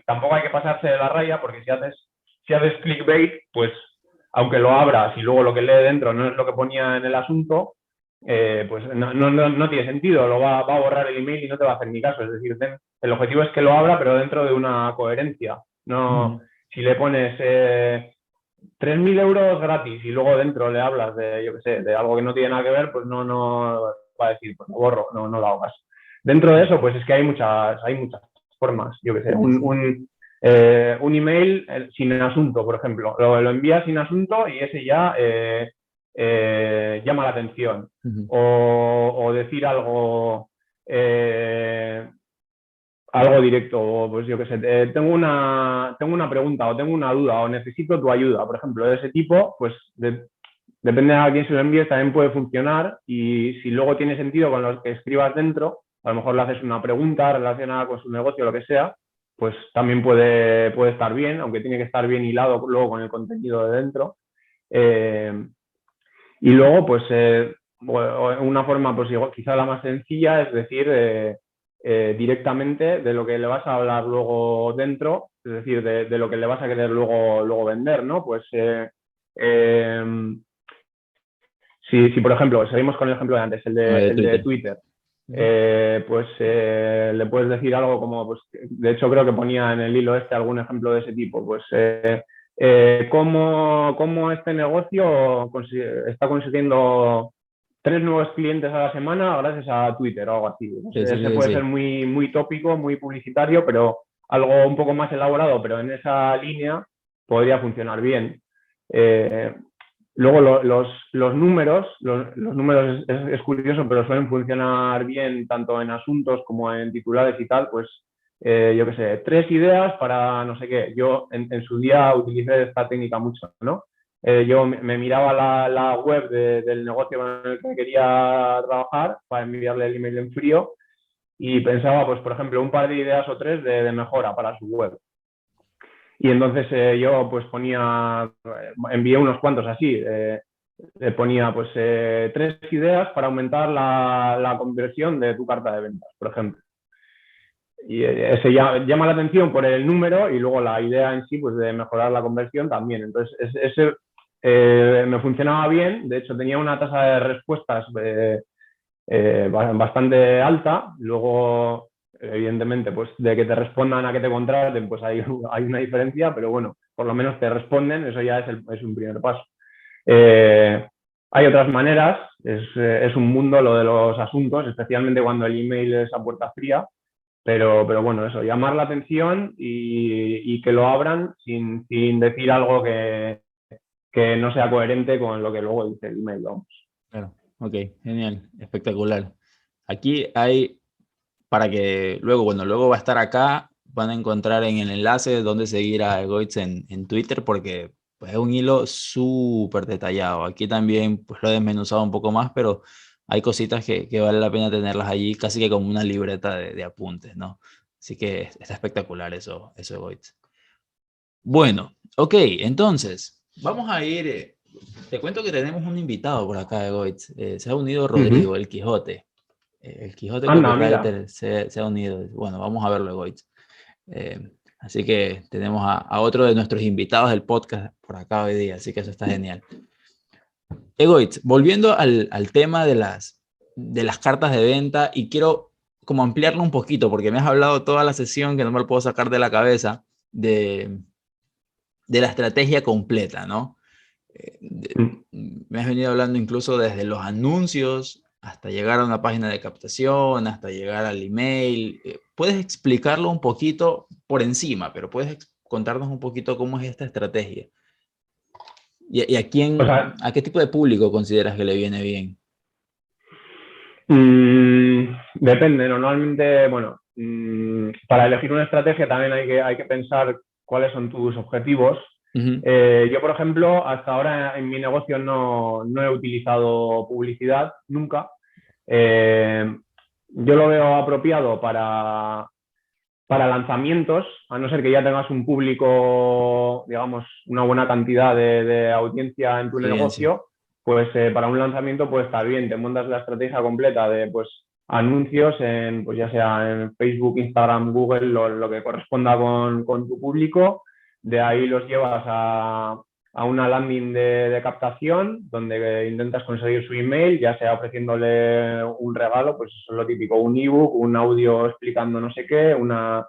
Tampoco hay que pasarse de la raya, porque si haces clickbait, pues aunque lo abras y luego lo que lee dentro no es lo que ponía en el asunto, pues no tiene sentido, lo va a borrar el email y no te va a hacer ni caso. Es decir, el objetivo es que lo abra, pero dentro de una coherencia. No, si le pones 3.000 euros gratis y luego dentro le hablas de, yo qué sé, de algo que no tiene nada que ver, pues no va a decir, pues lo borro, no lo hagas. Dentro de eso, pues es que hay muchas formas, yo qué sé, un email sin asunto, por ejemplo, lo envías sin asunto y ese ya llama la atención. O decir algo algo directo, o pues yo qué sé, tengo una pregunta o tengo una duda o necesito tu ayuda, por ejemplo, de ese tipo, pues depende de a quién se lo envíes, también puede funcionar, y si luego tiene sentido con lo que escribas dentro, a lo mejor le haces una pregunta relacionada con su negocio o lo que sea, pues también puede estar bien, aunque tiene que estar bien hilado luego con el contenido de dentro. Y luego, pues una forma, pues quizá la más sencilla es decir directamente de lo que le vas a hablar luego dentro, es decir, de lo que le vas a querer luego vender, ¿no? Pues si, por ejemplo, seguimos con el ejemplo de antes, el de Twitter, pues le puedes decir algo como, pues, de hecho creo que ponía en el hilo este algún ejemplo de ese tipo, pues cómo este negocio está consiguiendo 3 nuevos clientes a la semana gracias a Twitter o algo así. Ese puede ser muy tópico, muy publicitario, pero algo un poco más elaborado, pero en esa línea podría funcionar bien. Luego los números es curioso, pero suelen funcionar bien tanto en asuntos como en titulares y tal, pues yo qué sé, 3 ideas para no sé qué. Yo en su día utilicé esta técnica mucho, ¿no? Yo me miraba la web del negocio con el que quería trabajar para enviarle el email en frío y pensaba, pues por ejemplo, un par de ideas o 3 de mejora para su web. Y entonces yo pues envié unos cuantos así, ponía pues 3 ideas para aumentar la conversión de tu carta de ventas, por ejemplo. Y ese llama la atención por el número y luego la idea en sí pues de mejorar la conversión también. Entonces ese me funcionaba bien, de hecho tenía una tasa de respuestas bastante alta. Luego, evidentemente, pues de que te respondan a que te contraten, pues hay una diferencia, pero bueno, por lo menos te responden, eso ya es un primer paso. Hay otras maneras, es un mundo lo de los asuntos, especialmente cuando el email es a puerta fría, pero bueno, eso, llamar la atención y que lo abran sin decir algo que no sea coherente con lo que luego dice el email, vamos. Claro, ok, genial, espectacular. Aquí hay, para que luego va a estar acá, van a encontrar en el enlace donde seguir a Egoitz en Twitter, porque pues, es un hilo súper detallado. Aquí también pues, lo he desmenuzado un poco más, pero hay cositas que vale la pena tenerlas allí, casi que como una libreta de apuntes, ¿no? Así que está espectacular eso Egoitz. Bueno, ok, entonces, vamos a ir. Te cuento que tenemos un invitado por acá, Egoitz. Se ha unido Rodrigo, el Quijote. El Quijote Copywriter se ha unido. Bueno, vamos a verlo, Egoitz. Así que tenemos a otro de nuestros invitados del podcast por acá hoy día, así que eso está genial. Egoitz, volviendo al tema de las cartas de venta, y quiero como ampliarlo un poquito, porque me has hablado toda la sesión que no me lo puedo sacar de la cabeza, de la estrategia completa, ¿no? Me has venido hablando incluso desde los anuncios hasta llegar a una página de captación, hasta llegar al email. ¿Puedes explicarlo un poquito por encima, pero puedes contarnos un poquito cómo es esta estrategia? ¿Y a quién, o sea, a qué tipo de público consideras que le viene bien? Depende, normalmente, bueno, para elegir una estrategia también hay que pensar cuáles son tus objetivos. Yo, por ejemplo, hasta ahora en mi negocio no he utilizado publicidad, nunca. Yo lo veo apropiado para lanzamientos, a no ser que ya tengas un público, digamos, una buena cantidad de audiencia en tu Audiencia. negocio, pues para un lanzamiento pues está bien, te montas la estrategia completa de pues anuncios en, pues ya sea en Facebook, Instagram, Google, lo que corresponda con tu público, de ahí los llevas a una landing de captación donde intentas conseguir su email, ya sea ofreciéndole un regalo, pues eso es lo típico, un ebook, un audio explicando no sé qué, una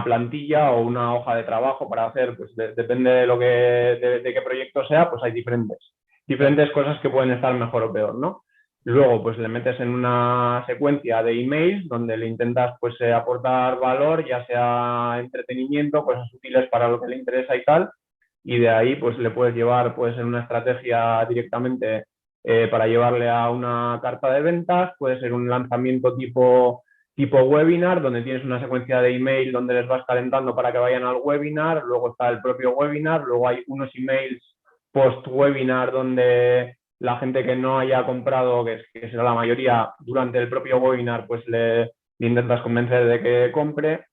plantilla o una hoja de trabajo para hacer, pues depende de lo de qué proyecto sea, pues hay diferentes cosas que pueden estar mejor o peor, ¿no? Luego, pues le metes en una secuencia de emails donde le intentas pues aportar valor, ya sea entretenimiento, cosas útiles para lo que le interesa y tal, y de ahí pues le puedes llevar pues en una estrategia directamente para llevarle a una carta de ventas, puede ser un lanzamiento tipo webinar, donde tienes una secuencia de email donde les vas calentando para que vayan al webinar, luego está el propio webinar, luego hay unos emails post-webinar donde la gente que no haya comprado, que será la mayoría durante el propio webinar, pues le intentas convencer de que compre.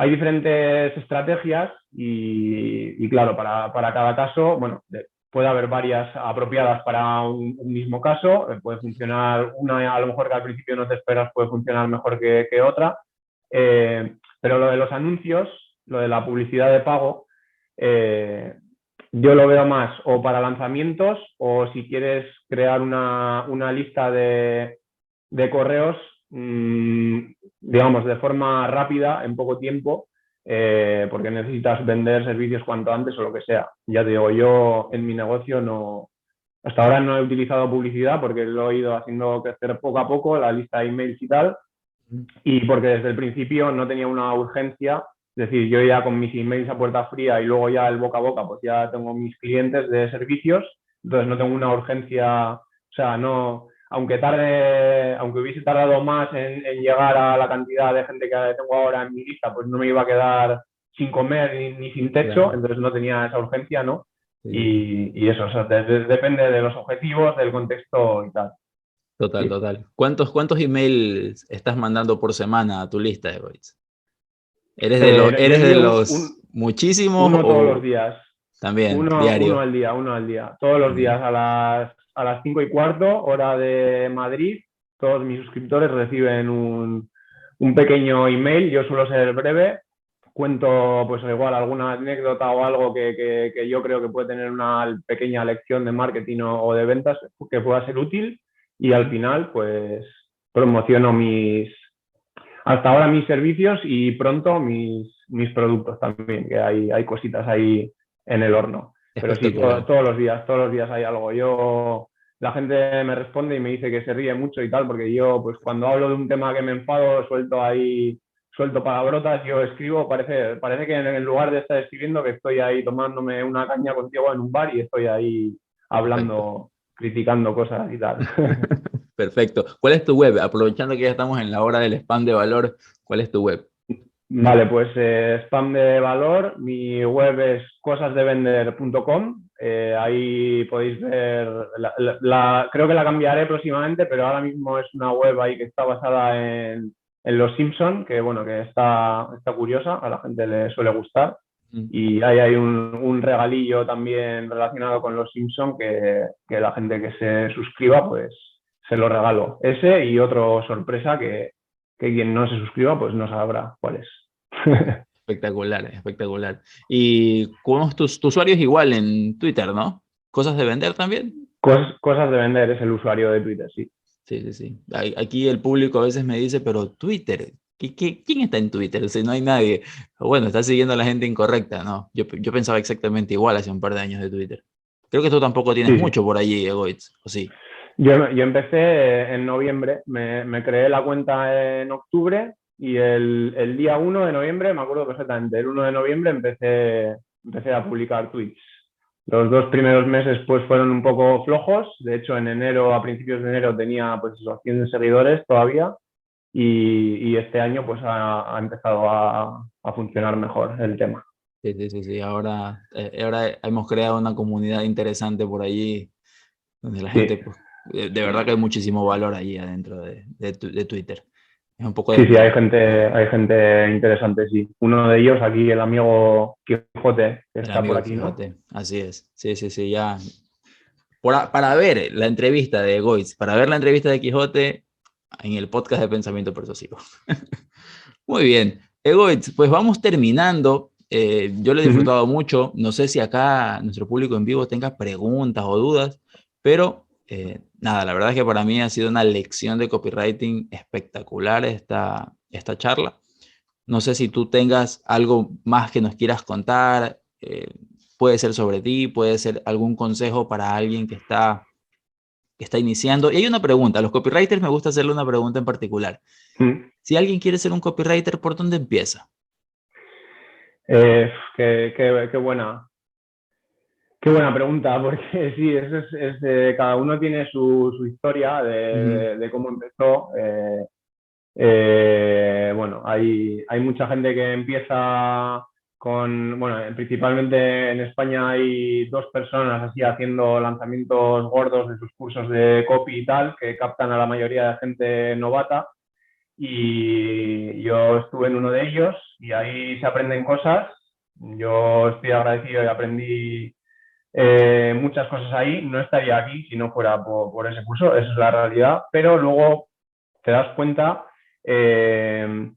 Hay diferentes estrategias y claro, para cada caso, bueno, puede haber varias apropiadas para un mismo caso, puede funcionar una a lo mejor que al principio no te esperas, puede funcionar mejor que otra, pero lo de los anuncios, lo de la publicidad de pago, yo lo veo más o para lanzamientos o si quieres crear una lista de correos, digamos, de forma rápida, en poco tiempo, porque necesitas vender servicios cuanto antes o lo que sea. Ya te digo, yo en mi negocio hasta ahora no he utilizado publicidad porque lo he ido haciendo crecer poco a poco, la lista de emails y tal, y porque desde el principio no tenía una urgencia, es decir, yo ya con mis emails a puerta fría y luego ya el boca a boca, pues ya tengo mis clientes de servicios, entonces no tengo una urgencia, o sea, no, aunque hubiese tardado más en llegar a la cantidad de gente que tengo ahora en mi lista, pues no me iba a quedar sin comer ni sin techo, Claro. entonces no tenía esa urgencia, ¿no? Sí, sí, sí. Y eso, o sea, depende de los objetivos, del contexto y tal. Total, Sí. total. ¿Cuántos emails estás mandando por semana a tu lista de Goits? Yo ¿Eres de envío los muchísimos uno todos los o días. también Uno diario? al día, uno al día. Todos los días a las 5:15, hora de Madrid, todos mis suscriptores reciben un pequeño email. Yo suelo ser breve, cuento pues igual alguna anécdota o algo que yo creo que puede tener una pequeña lección de marketing o de ventas que pueda ser útil y al final pues promociono hasta ahora mis servicios y pronto mis productos también, que hay cositas ahí en el horno. Pero sí, Espectacular. todos los días hay algo. La gente me responde y me dice que se ríe mucho y tal, porque yo, pues cuando hablo de un tema que me enfado, suelto palabrotas, yo escribo, parece que en lugar de estar escribiendo, que estoy ahí tomándome una caña contigo en un bar y estoy ahí Perfecto. hablando, criticando cosas y tal. Perfecto. ¿Cuál es tu web? Aprovechando que ya estamos en la hora del spam de valor, ¿cuál es tu web? Vale, pues spam de valor, mi web es cosasdevender.com, ahí podéis ver, creo que la cambiaré próximamente, pero ahora mismo es una web ahí que está basada en Los Simpson, que bueno, que está curiosa, a la gente le suele gustar, Mm. y ahí hay un regalillo también relacionado con Los Simpson que la gente que se suscriba, pues se lo regalo. Ese y otro sorpresa que quien no se suscriba pues no sabrá cuál es. Espectacular, espectacular. ¿Y cómo es tu usuario es igual en Twitter, ¿no? ¿Cosas de vender también? Cosas de vender es el usuario de Twitter, sí. Sí, sí, sí. Aquí el público a veces me dice, pero Twitter, ¿quién está en Twitter? Si no hay nadie. Bueno, estás siguiendo a la gente incorrecta, ¿no? Yo pensaba exactamente igual hace un par de años de Twitter. Creo que tú tampoco tienes Sí, sí. mucho por allí, Egoitz, ¿o sí? Yo empecé en noviembre, me creé la cuenta en octubre y el día 1 de noviembre, me acuerdo perfectamente, el 1 de noviembre empecé a publicar tweets. Los 2 primeros meses pues fueron un poco flojos, de hecho en enero, a principios de enero tenía pues esos 100 seguidores todavía y este año pues ha empezado a funcionar mejor el tema. Sí, sí, sí, sí. Ahora hemos creado una comunidad interesante por allí, donde la gente, Sí, pues, de verdad que hay muchísimo valor allí adentro de Twitter. Es un poco sí, sí, desviado. hay gente interesante, sí. Uno de ellos aquí, el amigo Quijote, que El está por amigo aquí, ¿no? Quijote, así es. Sí, sí, sí, ya. Para ver la entrevista de Goitz, para ver la entrevista de Quijote en el podcast de Pensamiento Persuasivo. Muy bien. Goitz, pues vamos terminando. Yo lo he Ujú. disfrutado mucho. No sé si acá nuestro público en vivo tenga preguntas o dudas, pero nada, la verdad es que para mí ha sido una lección de copywriting espectacular esta charla. No sé si tú tengas algo más que nos quieras contar. Puede ser sobre ti, puede ser algún consejo para alguien que está iniciando. Y hay una pregunta. A los copywriters me gusta hacerle una pregunta en particular. Mm. Si alguien quiere ser un copywriter, ¿por dónde empieza? Eh, qué buena pregunta, porque sí, cada uno tiene su historia Ujú. de cómo empezó. Bueno, hay mucha gente que empieza bueno, principalmente en España hay dos personas así haciendo lanzamientos gordos de sus cursos de copy y tal, que captan a la mayoría de gente novata. Y yo estuve en uno de ellos y ahí se aprenden cosas. Yo estoy agradecido y aprendí muchas cosas ahí. No estaría aquí si no fuera por ese curso, esa es la realidad. Pero luego te das cuenta eh,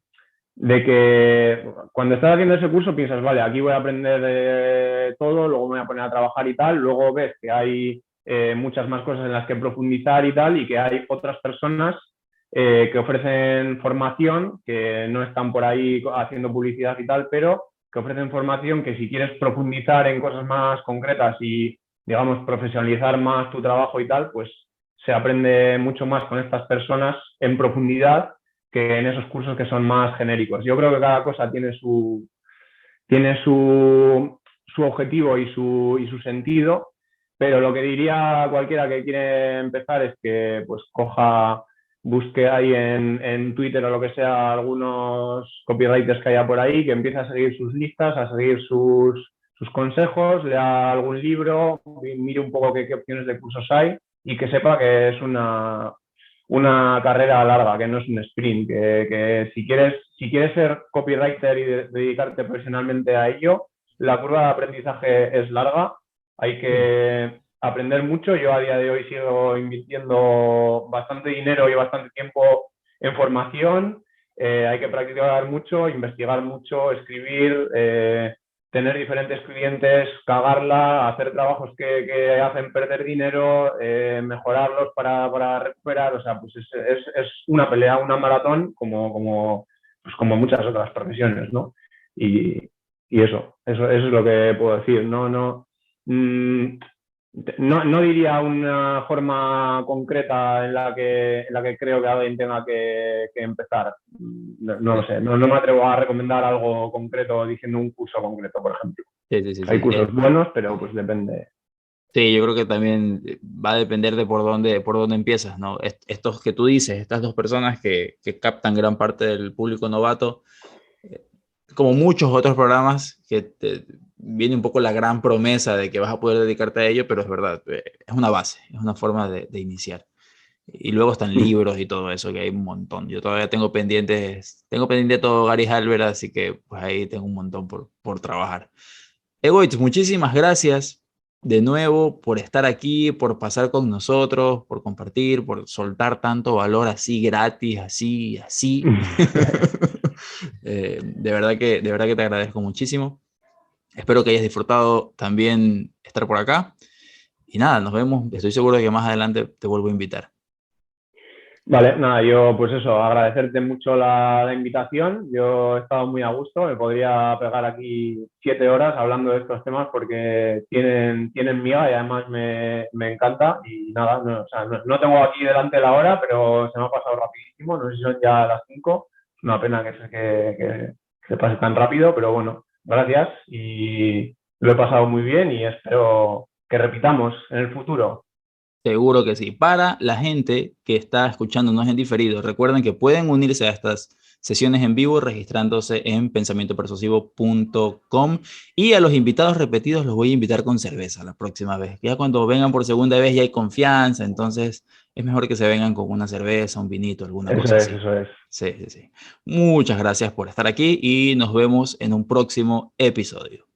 de que cuando estás haciendo ese curso piensas, vale, aquí voy a aprender todo, luego me voy a poner a trabajar y tal. Luego ves que hay muchas más cosas en las que profundizar y tal, y que hay otras personas que ofrecen formación, que no están por ahí haciendo publicidad y tal, pero que ofrecen formación que si quieres profundizar en cosas más concretas y, digamos, profesionalizar más tu trabajo y tal, pues se aprende mucho más con estas personas en profundidad que en esos cursos que son más genéricos. Yo creo que cada cosa tiene su objetivo y su sentido, pero lo que diría cualquiera que quiere empezar es que pues busque ahí en Twitter o lo que sea algunos copywriters que haya por ahí, que empiece a seguir sus listas, a seguir sus consejos, lea algún libro, mire un poco qué opciones de cursos hay y que sepa que es una carrera larga, que no es un sprint, que si quieres ser copywriter y dedicarte profesionalmente a ello, la curva de aprendizaje es larga, hay Sí. que aprender mucho. Yo a día de hoy sigo invirtiendo bastante dinero y bastante tiempo en formación. Hay que practicar mucho, investigar mucho, escribir, tener diferentes clientes, cagarla, hacer trabajos que hacen perder dinero, mejorarlos para recuperar. O sea, pues es una pelea, una maratón pues como muchas otras profesiones, ¿no? Y, y eso es lo que puedo decir. Mm, no diría una forma concreta en la que creo que alguien tenga que empezar. No lo Sí, sé, no me atrevo a recomendar algo concreto diciendo un curso concreto, por ejemplo. sí, sí, sí, Hay sí. cursos buenos, pero pues depende. Sí, yo creo que también va a depender de por dónde empiezas, ¿no? Estos que tú dices, estas dos personas que captan gran parte del público novato, eh, como muchos otros programas viene un poco la gran promesa de que vas a poder dedicarte a ello, pero es verdad, es una base, es una forma de iniciar. Y luego están libros y todo eso, que hay un montón. Yo todavía tengo pendiente todo Gary Halbert, así que pues ahí tengo un montón por trabajar. Egoitz, muchísimas gracias de nuevo por estar aquí, por pasar con nosotros, por compartir, por soltar tanto valor así gratis, así, así. De verdad que te agradezco muchísimo. Espero que hayas disfrutado también estar por acá. Y nada, nos vemos. Estoy seguro de que más adelante te vuelvo a invitar. Vale, nada, yo pues eso, agradecerte mucho la invitación. Yo he estado muy a gusto, me podría pegar aquí 7 horas hablando de estos temas porque tienen miga y además me encanta. Y nada, o sea, no tengo aquí delante la hora, pero se me ha pasado rapidísimo. No sé si son ya las 5. Es una pena que se pase tan rápido, pero bueno, gracias y lo he pasado muy bien y espero que repitamos en el futuro. Seguro que sí. Para la gente que está escuchándonos en diferido, recuerden que pueden unirse a estas sesiones en vivo registrándose en pensamientopersuasivo.com, y a los invitados repetidos los voy a invitar con cerveza la próxima vez. Ya cuando vengan por segunda vez ya hay confianza, entonces es mejor que se vengan con una cerveza, un vinito, alguna Eso cosa es, así. eso es. Sí, sí, sí. Muchas gracias por estar aquí y nos vemos en un próximo episodio.